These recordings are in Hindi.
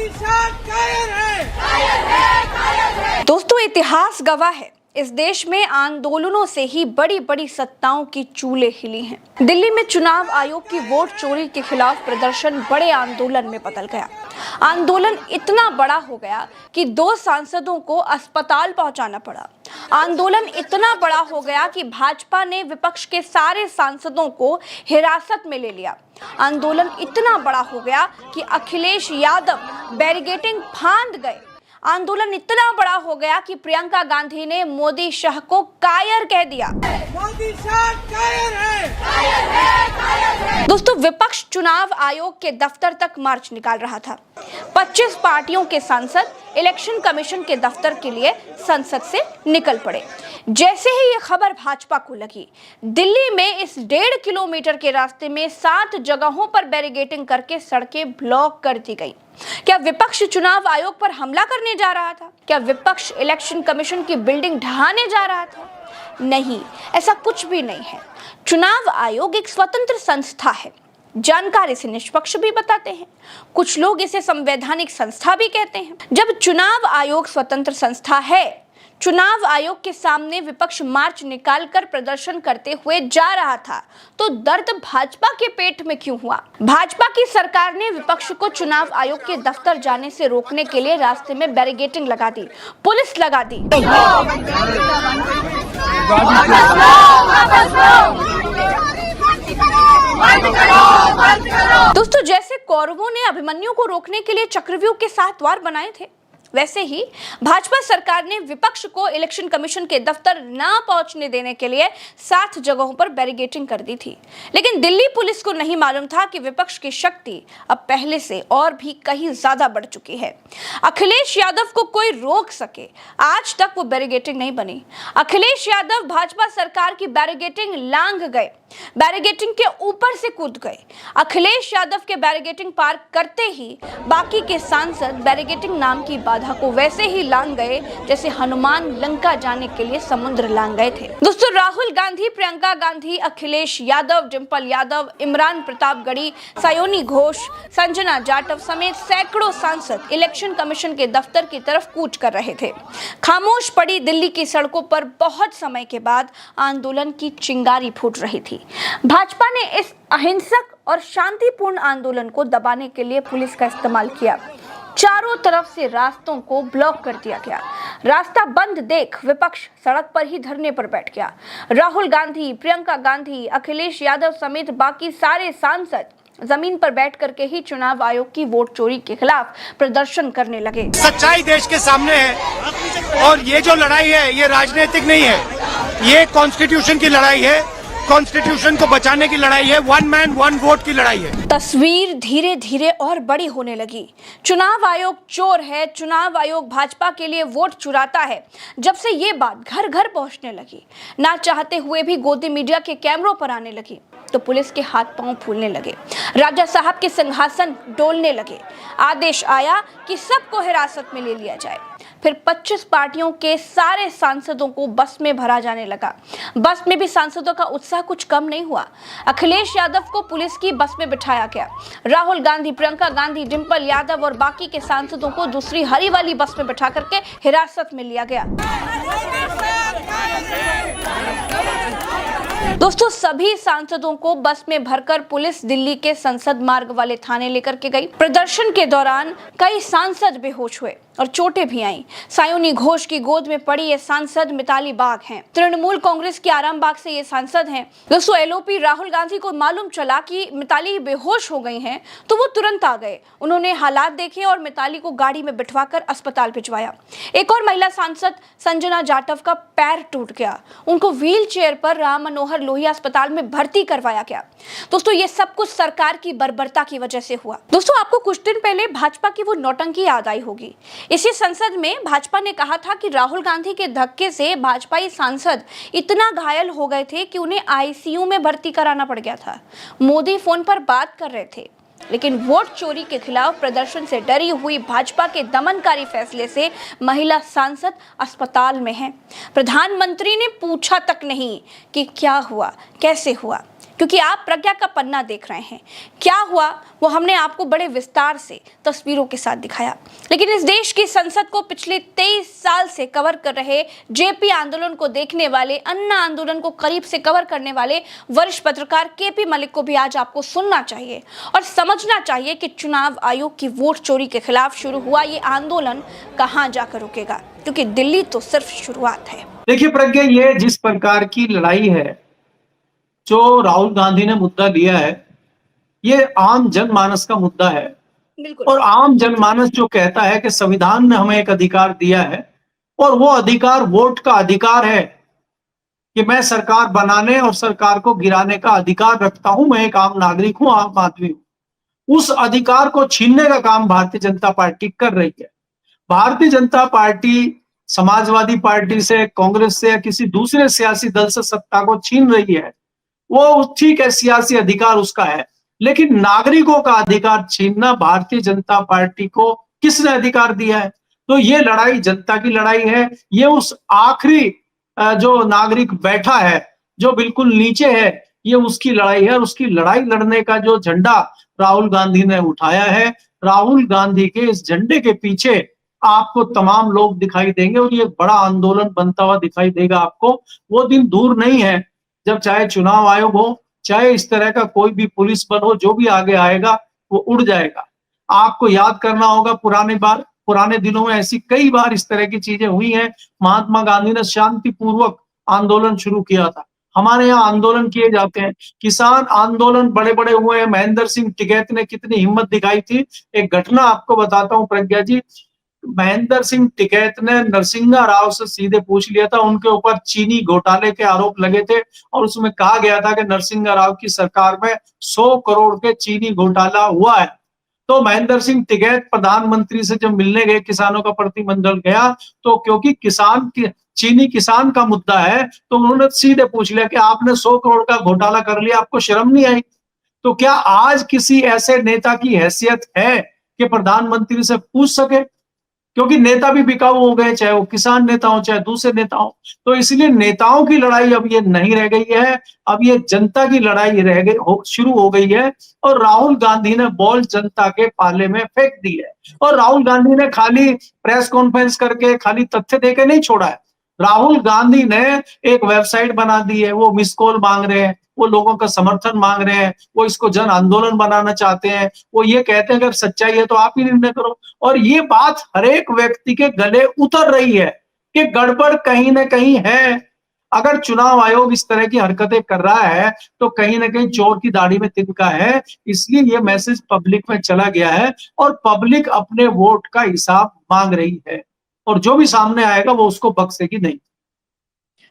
मोदी साहब कायर है। दोस्तों, इतिहास गवाह है, इस देश में आंदोलनों से ही बड़ी बड़ी सत्ताओं की चूलें हिली हैं। दिल्ली में चुनाव आयोग की वोट चोरी के खिलाफ प्रदर्शन बड़े आंदोलन में बदल गया। आंदोलन इतना बड़ा हो गया कि 2 सांसदों को अस्पताल पहुंचाना पड़ा। आंदोलन इतना बड़ा हो गया कि भाजपा ने विपक्ष के सारे सांसदों को हिरासत में ले लिया। आंदोलन इतना बड़ा हो गया कि अखिलेश यादव बैरिकेडिंग फांद गए। आंदोलन इतना बड़ा हो गया कि प्रियंका गांधी ने मोदी शाह को कायर कह दिया। मोदी साहब कायर है। दोस्तों, विपक्ष चुनाव आयोग के दफ्तर तक मार्च निकाल रहा था। 25 पार्टियों के सांसद इलेक्शन कमीशन के दफ्तर के लिए संसद से निकल पड़े। जैसे ही ये खबर भाजपा को लगी, दिल्ली में इस 1.5 किलोमीटर के रास्ते में 7 जगहों पर बैरिकेडिंग करके सड़कें ब्लॉक कर दी गई। क्या विपक्ष चुनाव आयोग पर हमला करने जा रहा था? क्या विपक्ष इलेक्शन कमीशन की बिल्डिंग ढहाने जा रहा था? नहीं, ऐसा कुछ भी नहीं है। चुनाव आयोग एक स्वतंत्र संस्था है। जानकारी से निष्पक्ष भी बताते हैं, कुछ लोग इसे संवैधानिक संस्था भी कहते हैं। जब चुनाव आयोग स्वतंत्र संस्था है, चुनाव आयोग के सामने विपक्ष मार्च निकालकर प्रदर्शन करते हुए जा रहा था, तो दर्द भाजपा के पेट में क्यों हुआ? भाजपा की सरकार ने विपक्ष को चुनाव आयोग के दफ्तर जाने से रोकने के लिए रास्ते में बैरिकेडिंग लगा दी, पुलिस लगा दी। दोस्तों, जैसे कौरवों ने अभिमन्यु को रोकने के लिए चक्रव्यूह के 7 द्वार बनाए थे, वैसे ही भाजपा सरकार ने विपक्ष को इलेक्शन कमीशन के दफ्तर ना पहुंचने देने के लिए 7 जगहों पर बैरिकेडिंग कर दी थी। लेकिन दिल्ली पुलिस को नहीं मालूम था कि विपक्ष की शक्ति अब पहले से और भी कहीं ज्यादा बढ़ चुकी है। अखिलेश यादव को कोई रोक सके, आज तक वो बैरिकेडिंग नहीं बनी। अखिलेश यादव भाजपा सरकार की बैरिकेडिंग लांघ गए, बैरिकेडिंग के ऊपर से कूद गए। अखिलेश यादव के बैरिकेडिंग पार करते ही बाकी के सांसद बैरिकेडिंग नाम की बाधा को वैसे ही लांघ गए जैसे हनुमान लंका जाने के लिए समुद्र लांघ गए थे। दोस्तों, राहुल गांधी, प्रियंका गांधी, अखिलेश यादव, डिंपल यादव, इमरान प्रतापगढ़ी, सायोनी घोष, संजना जाटव समेत सैकड़ों सांसद इलेक्शन कमीशन के दफ्तर की तरफ कूच कर रहे थे। खामोश पड़ी दिल्ली की सड़कों पर बहुत समय के बाद आंदोलन की चिंगारी फूट रही थी। भाजपा ने इस अहिंसक और शांतिपूर्ण आंदोलन को दबाने के लिए पुलिस का इस्तेमाल किया। चारों तरफ से रास्तों को ब्लॉक कर दिया गया। रास्ता बंद देख विपक्ष सड़क पर ही धरने पर बैठ गया। राहुल गांधी, प्रियंका गांधी, अखिलेश यादव समेत बाकी सारे सांसद जमीन पर बैठ करके ही चुनाव आयोग की वोट चोरी के खिलाफ प्रदर्शन करने लगे। सच्चाई देश के सामने है और ये जो लड़ाई है ये राजनीतिक नहीं है, ये कॉन्स्टिट्यूशन की लड़ाई है, कॉन्स्टिट्यूशन को बचाने की लड़ाई है, 1 मैन 1 वोट की लड़ाई है। तस्वीर धीरे धीरे और बड़ी होने लगी। चुनाव आयोग चोर है, चुनाव आयोग भाजपा के लिए वोट चुराता है। जब से ये बात घर घर पहुंचने लगी, ना चाहते हुए भी गोदी मीडिया के कैमरों पर आने लगी, तो पुलिस के हाथ पांव फूलने लगे, राजा साहब के सिंहासन डोलने लगे। आदेश आया कि सबको हिरासत में ले लिया जाए। फिर 25 पार्टियों के सारे सांसदों को बस में भरा जाने लगा। बस में भी सांसदों का उत्साह कुछ कम नहीं हुआ। अखिलेश यादव को पुलिस की बस में बिठाया गया। राहुल गांधी, प्रियंका गांधी, डिंपल यादव और बाकी के सांसदों को दूसरी हरी वाली बस में बिठा करके हिरासत में लिया गया। दोस्तों, सभी सांसदों को बस में भरकर पुलिस दिल्ली के संसद मार्ग वाले थाने लेकर के गई। प्रदर्शन के दौरान कई सांसद बेहोश हुए और चोटें भी आईं। सायोनी घोष की गोद में पड़ी ये सांसद मिताली बाग हैं। तृणमूल कांग्रेस की आरामबाग से ये सांसद हैं। दोस्तों, एलओपी राहुल गांधी को मालूम चला कि मिताली बेहोश हो गई हैं, तो वो तुरंत आ गए। उन्होंने हालात देखे और मिताली को गाड़ी में बिठवाकर अस्पताल भिजवाया। एक और महिला सांसद संजना जाटव का पैर टूट गया, उनको व्हील चेयर पर राम मनोहर लोहिया अस्पताल में भर्ती करवाया गया। दोस्तों, ये सब कुछ सरकार की बर्बरता की वजह से हुआ। दोस्तों, आपको कुछ दिन पहले भाजपा की वो नौटंकी याद आई होगी। इसी संसद में भाजपा ने कहा था कि राहुल गांधी के धक्के से भाजपाई सांसद इतना घायल हो गए थे कि उन्हें आईसीयू में भर्ती कराना पड़ गया था। मोदी फोन पर बात कर रहे थे, लेकिन वोट चोरी के खिलाफ प्रदर्शन से डरी हुई भाजपा के दमनकारी फैसले से महिला सांसद अस्पताल में हैं। प्रधानमंत्री ने पूछा तक नहीं कि क्या हुआ, कैसे हुआ। क्योंकि आप प्रज्ञा का पन्ना देख रहे हैं। क्या हुआ वो हमने आपको बड़े विस्तार से तस्वीरों के साथ दिखाया, लेकिन इस देश की संसद को पिछले 23 साल से कवर कर रहे जेपी आंदोलन को देखने वाले, अन्ना आंदोलन को करीब से कवर करने वाले वरिष्ठ पत्रकार केपी मलिक को भी आज आपको सुनना चाहिए और समझना चाहिए कि चुनाव आयोग की वोट चोरी के खिलाफ शुरू हुआ ये आंदोलन कहां जाकर रुकेगा, क्योंकि दिल्ली तो सिर्फ शुरुआत है। देखिए प्रज्ञा, ये जिस प्रकार की लड़ाई है जो राहुल गांधी ने मुद्दा लिया है, ये आम जनमानस का मुद्दा है। बिल्कुल। और आम जनमानस जो कहता है कि संविधान ने हमें एक अधिकार दिया है और वो अधिकार वोट का अधिकार है कि मैं सरकार बनाने और सरकार को गिराने का अधिकार रखता हूं। मैं एक आम नागरिक हूं, आम आदमी हूं। उस अधिकार को छीनने का काम भारतीय जनता पार्टी कर रही है। भारतीय जनता पार्टी समाजवादी पार्टी से, कांग्रेस से या किसी दूसरे सियासी दल से सत्ता को छीन रही है, वो ठीक है, सियासी अधिकार उसका है, लेकिन नागरिकों का अधिकार छीनना भारतीय जनता पार्टी को किसने अधिकार दिया है? तो ये लड़ाई जनता की लड़ाई है। ये उस आखिरी जो नागरिक बैठा है, जो बिल्कुल नीचे है, ये उसकी लड़ाई है। और उसकी लड़ाई लड़ने का जो झंडा राहुल गांधी ने उठाया है, राहुल गांधी के इस झंडे के पीछे आपको तमाम लोग दिखाई देंगे और ये बड़ा आंदोलन बनता हुआ दिखाई देगा आपको। वो दिन दूर नहीं है जब चाहे चुनाव आयोग हो, चाहे इस तरह का कोई भी पुलिस बल हो, जो भी आगे आएगा वो उड़ जाएगा। आपको याद करना होगा पुराने दिनों में ऐसी कई बार इस तरह की चीजें हुई हैं। महात्मा गांधी ने शांतिपूर्वक आंदोलन शुरू किया था। हमारे यहाँ आंदोलन किए जाते हैं, किसान आंदोलन बड़े बड़े हुए हैं। महेंद्र सिंह टिकैत ने कितनी हिम्मत दिखाई थी। एक घटना आपको बताता हूँ प्रज्ञा जी, महेंद्र सिंह टिकैत ने नरसिंहा राव से सीधे पूछ लिया था। उनके ऊपर चीनी घोटाले के आरोप लगे थे और उसमें कहा गया था कि नरसिंहा राव की सरकार में 100 करोड़ के चीनी घोटाला हुआ है। तो महेंद्र सिंह टिकैत प्रधानमंत्री से जब मिलने गए, किसानों का प्रतिनिधिमंडल गया, तो क्योंकि चीनी किसान का मुद्दा है, तो उन्होंने सीधे पूछ लिया कि आपने 100 करोड़ का घोटाला कर लिया, आपको शर्म नहीं आई? तो क्या आज किसी ऐसे नेता की हैसियत है कि प्रधानमंत्री से पूछ सके? क्योंकि नेता भी बिकाऊ हो गए, चाहे वो किसान नेता हो चाहे दूसरे नेता हो। तो इसलिए नेताओं की लड़ाई अब ये नहीं रह गई है, अब ये जनता की लड़ाई शुरू हो गई है। और राहुल गांधी ने बॉल जनता के पाले में फेंक दी है। और राहुल गांधी ने खाली प्रेस कॉन्फ्रेंस करके, खाली तथ्य देके नहीं छोड़ा है। राहुल गांधी ने एक वेबसाइट बना दी है, वो मिस कॉल मांग रहे हैं, वो लोगों का समर्थन मांग रहे हैं, वो इसको जन आंदोलन बनाना चाहते हैं। वो ये कहते हैं अगर सच्चाई है तो आप ही निर्णय करो। और ये बात हर एक व्यक्ति के गले उतर रही है कि गड़बड़ कहीं ना कहीं है। अगर चुनाव आयोग इस तरह की हरकतें कर रहा है तो कहीं ना कहीं चोर की दाढ़ी में तिनका है। इसलिए ये मैसेज पब्लिक में चला गया है और पब्लिक अपने वोट का हिसाब मांग रही है और जो भी सामने आएगा वो उसको बख्शेगी नहीं।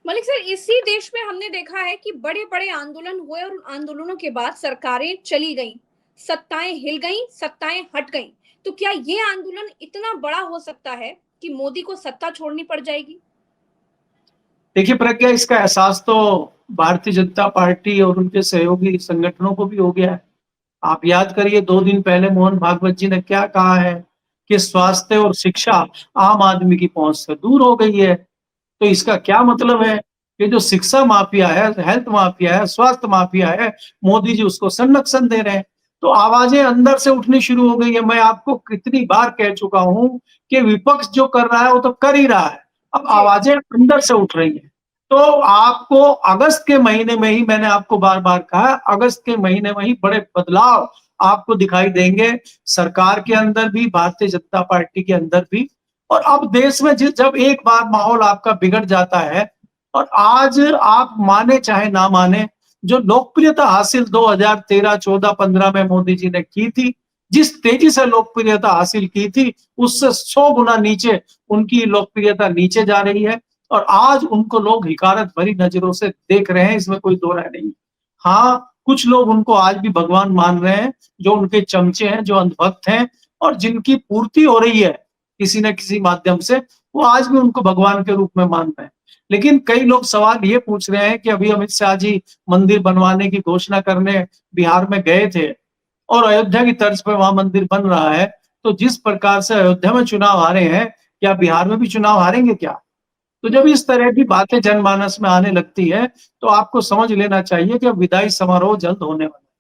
मलिक सर, इसी देश में हमने देखा है कि बड़े बड़े आंदोलन हुए और उन आंदोलनों के बाद सरकारें चली गईं, सत्ताएं हिल गईं, सत्ताएं हट गईं। तो क्या ये आंदोलन इतना बड़ा हो सकता है कि मोदी को सत्ता छोड़नी पड़ जाएगी? देखिए प्रज्ञा, इसका एहसास तो भारतीय जनता पार्टी और उनके सहयोगी संगठनों को भी हो गया है। आप याद करिए 2 दिन पहले मोहन भागवत जी ने क्या कहा है कि स्वास्थ्य और शिक्षा आम आदमी की पहुंच से दूर हो गई है। तो इसका क्या मतलब है कि जो शिक्षा माफिया है, हेल्थ माफिया है, स्वास्थ्य माफिया है, मोदी जी उसको संरक्षण दे रहे हैं। तो आवाजें अंदर से उठनी शुरू हो गई है। मैं आपको कितनी बार कह चुका हूं कि विपक्ष जो कर रहा है वो तो कर ही रहा है, अब आवाजें अंदर से उठ रही है। तो आपको अगस्त के महीने में ही, मैंने आपको बार बार कहा, अगस्त के महीने में ही बड़े बदलाव आपको दिखाई देंगे, सरकार के अंदर भी, भारतीय जनता पार्टी के अंदर भी। और अब देश में जब एक बार माहौल आपका बिगड़ जाता है, और आज आप माने चाहे ना माने, जो लोकप्रियता हासिल 2013, 14, 15 में मोदी जी ने की थी, जिस तेजी से लोकप्रियता हासिल की थी, उससे 100 गुना नीचे उनकी लोकप्रियता नीचे जा रही है। और आज उनको लोग हिकारत भरी नजरों से देख रहे हैं, इसमें कोई दो राय नहीं। हाँ, कुछ लोग उनको आज भी भगवान मान रहे हैं, जो उनके चमचे हैं, जो अंधभक्त हैं और जिनकी पूर्ति हो रही है किसी न किसी माध्यम से, वो आज भी उनको भगवान के रूप में मान रहे हैं। लेकिन कई लोग सवाल ये पूछ रहे हैं कि अभी अमित शाह जी मंदिर बनवाने की घोषणा करने बिहार में गए थे और अयोध्या की तर्ज पर वहां मंदिर बन रहा है, तो जिस प्रकार से अयोध्या में चुनाव हारे हैं, क्या बिहार में भी चुनाव हारेंगे क्या? तो जब इस तरह की बातें जनमानस में आने लगती है तो आपको समझ लेना चाहिए कि अब विदाई समारोह जल्द होने वाला है।